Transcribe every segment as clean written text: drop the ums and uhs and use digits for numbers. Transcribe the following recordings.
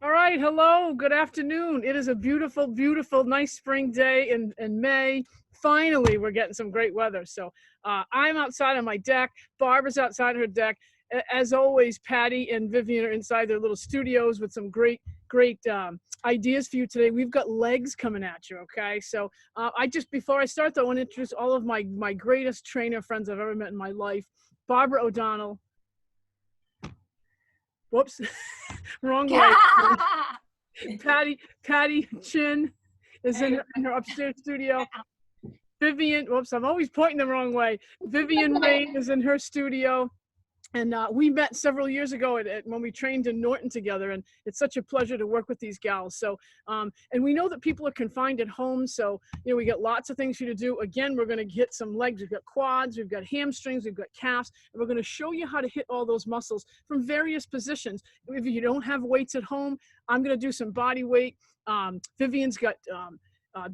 All right, hello, good afternoon. It is a beautiful, beautiful, nice spring day in May. Finally, we're getting some great weather. So I'm outside on my deck. Barbara's outside her deck. As always, Patty and Vivian are inside their little studios with some great ideas for you today. We've got legs coming at you, okay? So before I start though, I want to introduce all of my greatest trainer friends I've ever met in my life. Barbara O'Donnell. Whoops, wrong way. Patty Chin is in her upstairs studio. Vivian, whoops, I'm always pointing the wrong way. Vivian Rain is in her studio. And we met several years ago when we trained in Norton together, and it's such a pleasure to work with these gals. So, and we know that people are confined at home, so we got lots of things for you to do. Again, we're going to hit some legs. We've got quads, we've got hamstrings, we've got calves, and we're going to show you how to hit all those muscles from various positions. If you don't have weights at home, I'm going to do some body weight. Vivian's got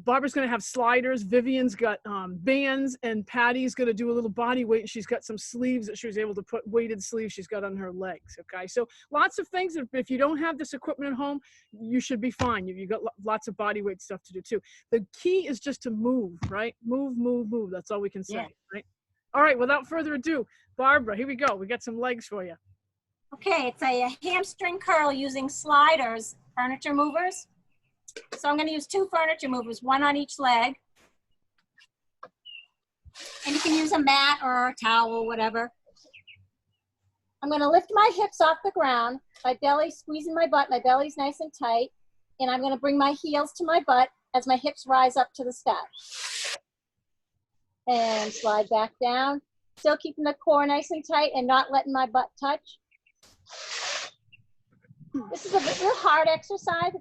Barbara's going to have sliders, Vivian's got bands, and Patty's going to do a little body weight. And she's got some sleeves that she was able to put, weighted sleeves she's got on her legs, okay? So lots of things. If you don't have this equipment at home, you should be fine. You've got lots of body weight stuff to do too. The key is just to move, right? Move, move, move. That's all we can say, right? All right, without further ado, Barbara, here we go. We got some legs for you. Okay, it's a hamstring curl using sliders, furniture movers. So I'm going to use 2 furniture movers, 1 on each leg. And you can use a mat or a towel, whatever. I'm going to lift my hips off the ground, my belly squeezing my butt, my belly's nice and tight. And I'm going to bring my heels to my butt as my hips rise up to the sky. And slide back down, still keeping the core nice and tight and not letting my butt touch. This is a real hard exercise.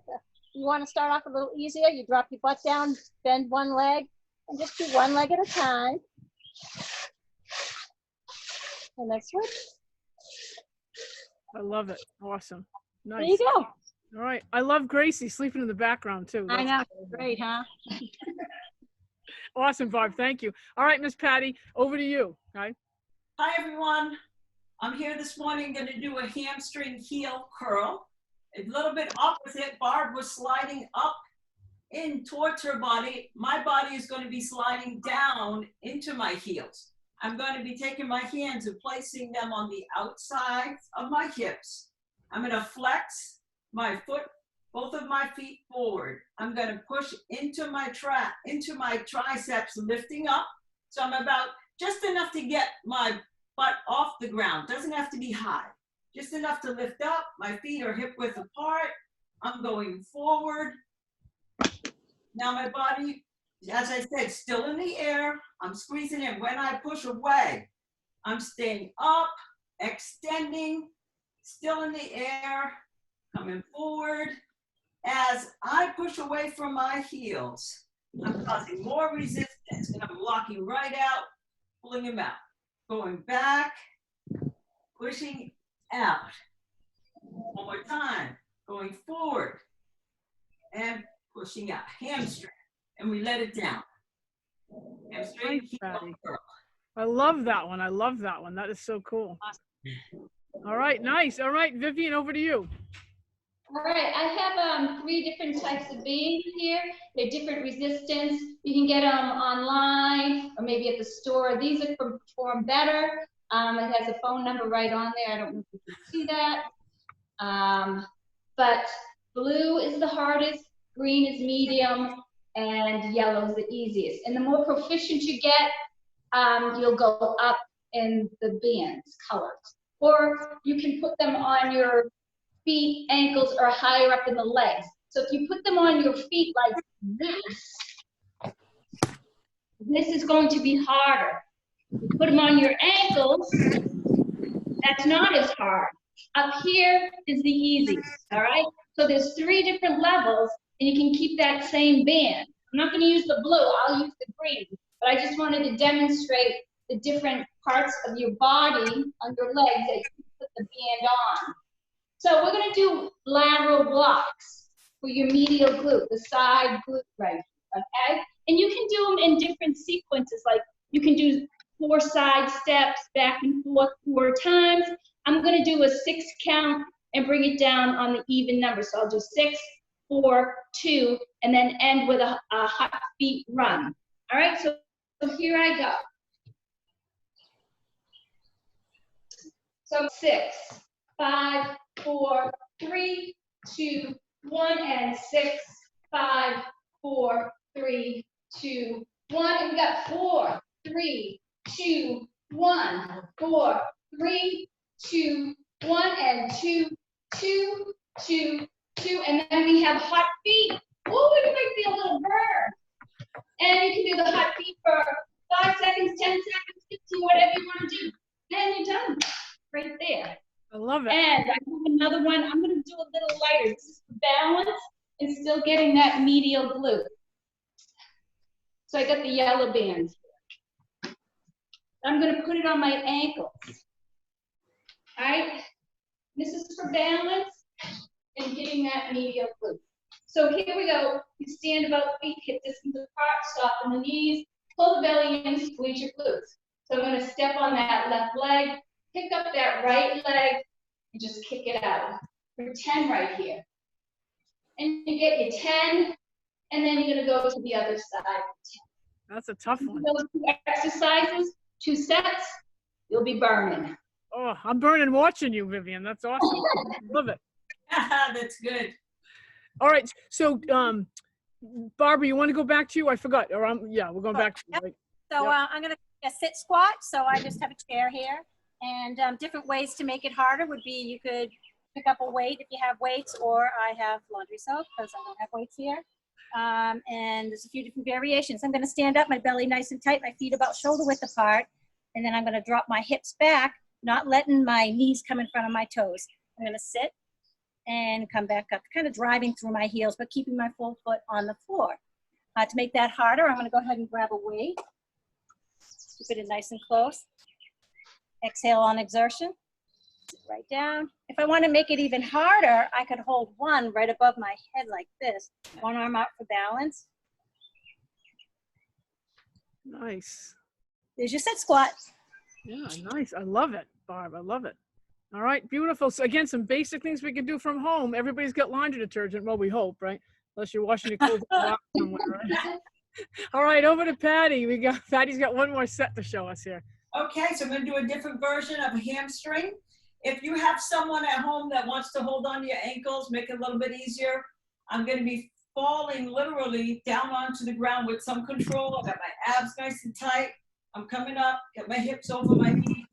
You want to start off a little easier. You drop your butt down, bend one leg, and just do one leg at a time. And then switch. I love it. Awesome. Nice. There you go. All right. I love Gracie sleeping in the background too. I know. Great, huh? Awesome, Barb. Thank you. All right, Miss Patty, over to you. Okay. Hi, everyone. I'm here this morning going to do a hamstring heel curl. A little bit opposite. Barb was sliding up in towards her body. My body is going to be sliding down into my heels. I'm going to be taking my hands and placing them on the outside of my hips. I'm going to flex my foot, both of my feet forward. I'm going to push into my triceps, lifting up. So I'm about just enough to get my butt off the ground. Doesn't have to be high. Just enough to lift up. My feet are hip width apart. I'm going forward. Now my body, as I said, still in the air. I'm squeezing in. When I push away, I'm staying up, extending, still in the air, coming forward. As I push away from my heels, I'm causing more resistance, and I'm locking right out, pulling them out. Going back, pushing out. One more time, going forward and pushing out. Hamstring, and we let it down. Hamstring, heel curl. I love that one. I love that one. That is so cool. Awesome. All right, nice. All right, Vivian, over to you. All right, I have 3 different types of bands here. They're different resistance. You can get them online or maybe at the store. These are perform better. It has a phone number right on there. I don't know if you can see that. But blue is the hardest, green is medium, and yellow is the easiest. And the more proficient you get, you'll go up in the bands colors. Or you can put them on your feet, ankles, or higher up in the legs. So if you put them on your feet like this is going to be harder. Put them on your ankles, that's not as hard. Up here is the easiest, all right? So there's 3 different levels, and you can keep that same band. I'm not gonna use the blue, I'll use the green, but I just wanted to demonstrate the different parts of your body on your legs that you can put the band on. So we're gonna do lateral blocks for your medial glute, the side glute right here, okay? And you can do them in different sequences, like you can do 4 side steps back and forth 4 times. I'm gonna do a 6 count and bring it down on the even number. So I'll do 6, 4, 2, and then end with a hot feet run. All right, so here I go. So 6, 5, 4, 3, 2, 1, and 6, 5, 4, 3, 2, 1. And we got 4, 3, 2, 1, 4, 3, 2, 1, and 2, 2, 2, 2, and then we have hot feet. Oh, you might feel a little burn. And you can do the hot feet for 5 seconds, 10 seconds, 15, whatever you want to do. And you're done, right there. I love it. And I have another one. I'm going to do a little lighter. This is for balance and still getting that medial glute. So I got the yellow band. I'm going to put it on my ankles. All right. This is for balance and getting that medial glute. So here we go. You stand about feet hip distance apart, soften the knees, pull the belly in, squeeze your glutes. So I'm going to step on that left leg, pick up that right leg, and just kick it out. For 10 right here. And you get your 10, and then you're going to go to the other side. That's a tough one. Those 2 exercises, 2 sets, you'll be burning. Oh, I'm burning watching you, Vivian. That's awesome. Love it. That's good. All right. So, Barbara, you want to go back to you? I forgot. Or yeah, we're going back to you. Right? So Yep. I'm going to sit squat. So I just have a chair here. And different ways to make it harder would be you could pick up a weight if you have weights, or I have laundry soap because I don't have weights here. And there's a few different variations. I'm going to stand up, my belly nice and tight, my feet about shoulder width apart. And then I'm going to drop my hips back, not letting my knees come in front of my toes. I'm going to sit and come back up, kind of driving through my heels, but keeping my full foot on the floor. To make that harder, I'm going to go ahead and grab a weight. Keep it in nice and close. Exhale on exertion. Sit right down. If I want to make it even harder, I could hold one right above my head like this. One arm out for balance. Nice. There's your sit squat. Yeah, nice. I love it, Barb. I love it. All right, beautiful. So again, some basic things we can do from home. Everybody's got laundry detergent. Well, we hope, right? Unless you're washing your clothes in the box somewhere, right? All right, over to Patty. Patty's got one more set to show us here. Okay, so I'm going to do a different version of a hamstring. If you have someone at home that wants to hold on to your ankles, make it a little bit easier. I'm going to be falling literally down onto the ground with some control. I got my abs nice and tight. I'm coming up, got my hips over my knees.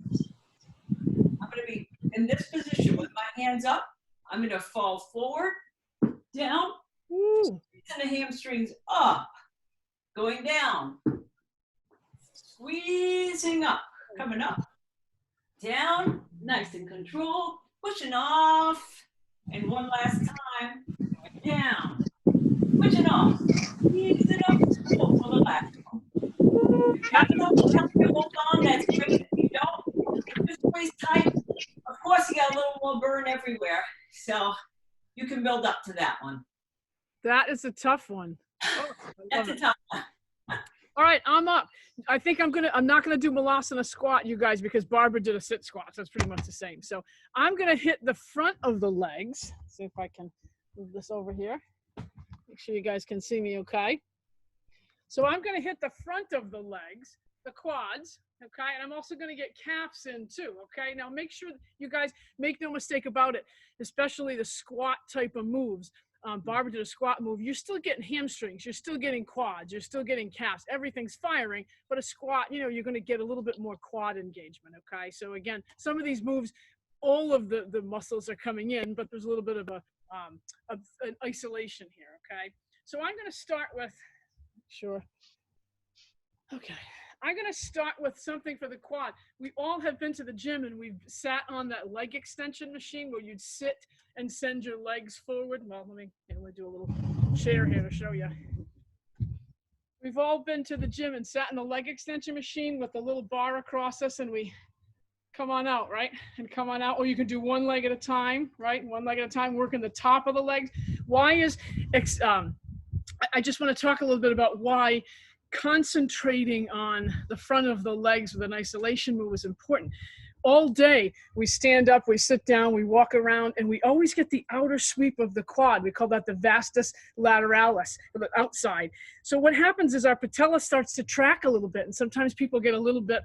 I'm going to be in this position with my hands up. I'm going to fall forward, down, and the hamstrings up, going down, squeezing up, coming up, down, nice and controlled, pushing off, and one last time, down, pushing off, squeezing up, pull for the last one. If you got enough to hold on, that's great. If you don't, just squeeze tight. Of course, you got a little more burn everywhere, so you can build up to that one. That is a tough one. Oh, That's a tough one. All right, I'm up. I think I'm not gonna do Malasana squat, you guys, because Barbara did a sit squat, so it's pretty much the same. So I'm gonna hit the front of the legs. See if I can move this over here. Make sure you guys can see me okay. So I'm gonna hit the front of the legs, the quads, okay? And I'm also gonna get calves in too, okay? Now make sure you guys make no mistake about it, especially the squat type of moves. Barbara did a squat move. You're still getting hamstrings. You're still getting quads. You're still getting calves. Everything's firing, but a squat, you're going to get a little bit more quad engagement, okay? So again, some of these moves, all of the muscles are coming in, but there's a little bit of an isolation here, okay? So I'm going to start with, okay. I'm going to start with something for the quad. We all have been to the gym and we've sat on that leg extension machine where you'd sit and send your legs forward. Well, let me do a little chair here to show you. We've all been to the gym and sat in the leg extension machine with a little bar across us and we come on out, right? And come on out. Or you can do one leg at a time, right? One leg at a time, working the top of the legs. I just want to talk a little bit about why concentrating on the front of the legs with an isolation move is important. all day we stand up, we sit down, we walk around, and we always get the outer sweep of the quad. We call that the vastus lateralis, the outside. So what happens is our patella starts to track a little bit, and sometimes people get a little bit,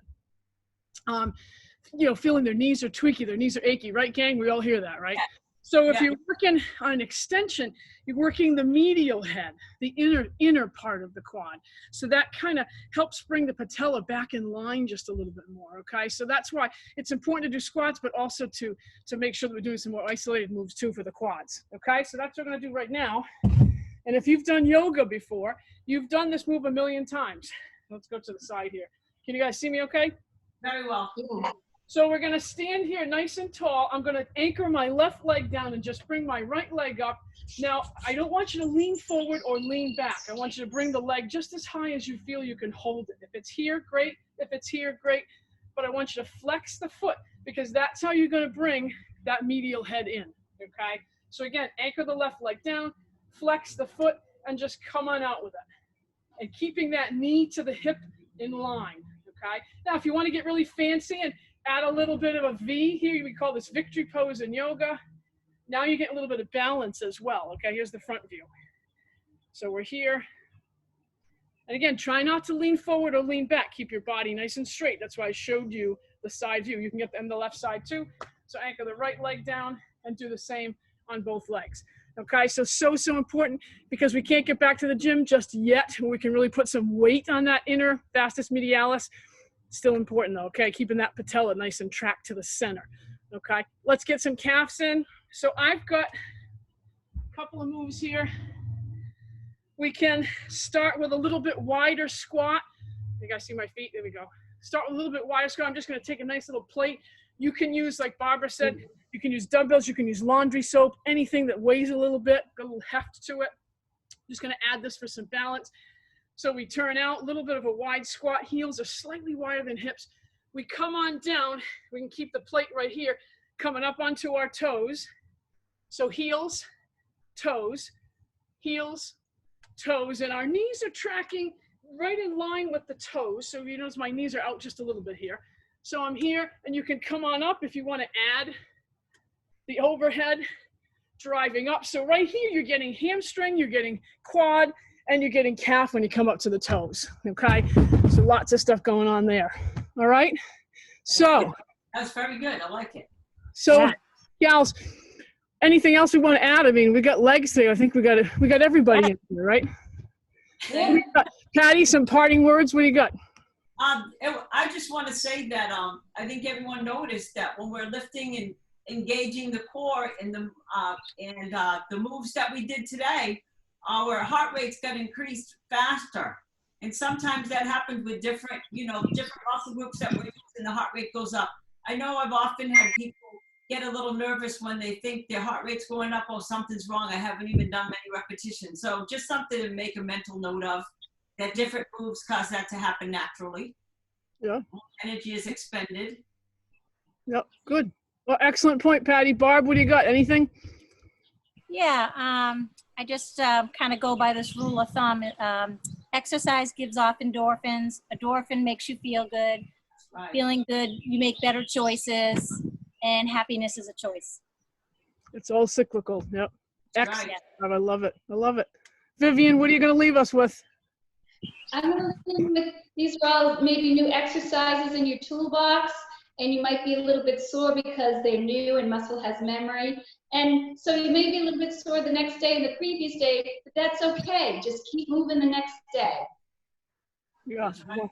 you know, feeling their knees are tweaky, their knees are achy, right, gang? We all hear that, right? Yeah. So if Yeah. you're working on an extension, you're working the medial head, the inner part of the quad. So that kind of helps bring the patella back in line just a little bit more, okay? So that's why it's important to do squats, but also to make sure that we're doing some more isolated moves too for the quads, okay? So that's what we're gonna do right now. And if you've done yoga before, you've done this move a million times. Let's go to the side here. Can you guys see me okay? Very well. So we're gonna stand here nice and tall. I'm gonna anchor my left leg down and just bring my right leg up. Now, I don't want you to lean forward or lean back. I want you to bring the leg just as high as you feel you can hold it. If it's here, great. If it's here, great. But I want you to flex the foot because that's how you're gonna bring that medial head in, okay? So again, anchor the left leg down, flex the foot, and just come on out with it. And keeping that knee to the hip in line, okay? Now, if you wanna get really fancy and add a little bit of a V here. We call this victory pose in yoga. Now you get a little bit of balance as well. Okay, here's the front view. So we're here. And again, try not to lean forward or lean back. Keep your body nice and straight. That's why I showed you the side view. You can get them the left side too. So anchor the right leg down and do the same on both legs. Okay, so important because we can't get back to the gym just yet. We can really put some weight on that inner vastus medialis. Still important though, okay? Keeping that patella nice and tracked to the center, okay? Let's get some calves in. So I've got a couple of moves here. We can start with a little bit wider squat. You guys see my feet? There we go. Start with a little bit wider squat. I'm just gonna take a nice little plate. You can use, like Barbara said, you can use dumbbells, you can use laundry soap, anything that weighs a little bit, got a little heft to it. Just gonna add this for some balance. So we turn out, a little bit of a wide squat, heels are slightly wider than hips. We come on down, we can keep the plate right here, coming up onto our toes. So heels, toes, heels, toes, and our knees are tracking right in line with the toes. So you notice my knees are out just a little bit here. So I'm here, and you can come on up if you want to add the overhead, driving up. So right here, you're getting hamstring, you're getting quad, and you're getting calf when you come up to the toes, okay? So lots of stuff going on there, all right? So. That's very good, I like it. So, gals, anything else we want to add? I mean, we got legs today. I think we got everybody in here, right? Yeah. Patty, some parting words, what do you got? I just want to say that I think everyone noticed that when we're lifting and engaging the core and the moves that we did today, our heart rates got increased faster. And sometimes that happens with different muscle groups that we're using, the heart rate goes up. I know I've often had people get a little nervous when they think their heart rate's going up, oh, something's wrong, I haven't even done many repetitions. So just something to make a mental note of, that different moves cause that to happen naturally. Yeah. Energy is expended. Yep, good. Well, excellent point, Patty. Barb, what do you got? Anything? Yeah, I just kind of go by this rule of thumb. Exercise gives off endorphins. Endorphin makes you feel good. Right. Feeling good, you make better choices, and happiness is a choice. It's all cyclical. Yep. Excellent. Right. I love it. I love it. Vivian, what are you going to leave us with? I'm going to leave with, these are all maybe new exercises in your toolbox, and you might be a little bit sore because they're new and muscle has memory. And so you may be a little bit sore the next day and the previous day, but that's okay. Just keep moving the next day. Yeah. Well,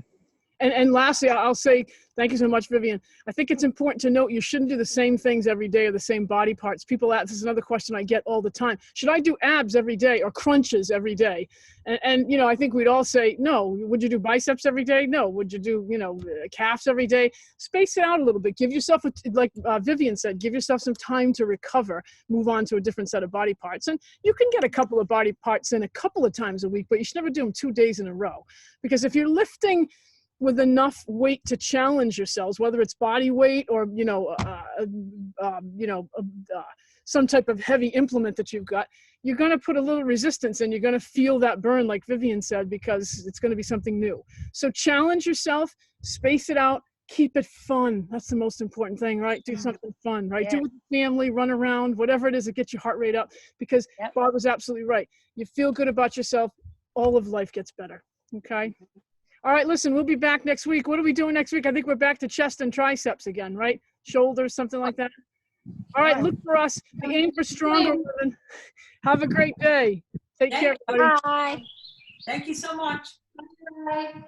and lastly, I'll say, thank you so much, Vivian. I think it's important to note you shouldn't do the same things every day or the same body parts. People ask, this is another question I get all the time. Should I do abs every day or crunches every day? And I think we'd all say, no. Would you do biceps every day? No. Would you do, calves every day? Space it out a little bit. Give yourself, like Vivian said, give yourself some time to recover, move on to a different set of body parts. And you can get a couple of body parts in a couple of times a week, but you should never do them 2 days in a row. Because if you're lifting with enough weight to challenge yourselves, whether it's body weight or, some type of heavy implement that you've got, you're going to put a little resistance and you're going to feel that burn, like Vivian said, because it's going to be something new. So challenge yourself, space it out, keep it fun. That's the most important thing, right? Do something fun, right? Do Yeah. it with your family, run around, whatever it is that gets your heart rate up. Because Yep. Barb was absolutely right. You feel good about yourself, all of life gets better. Okay. All right, listen, we'll be back next week. What are we doing next week? I think we're back to chest and triceps again, right? Shoulders, something like that. All right, look for us. The Aim for Stronger women. Have a great day. Take care, everybody. Bye. Thank you so much. Bye.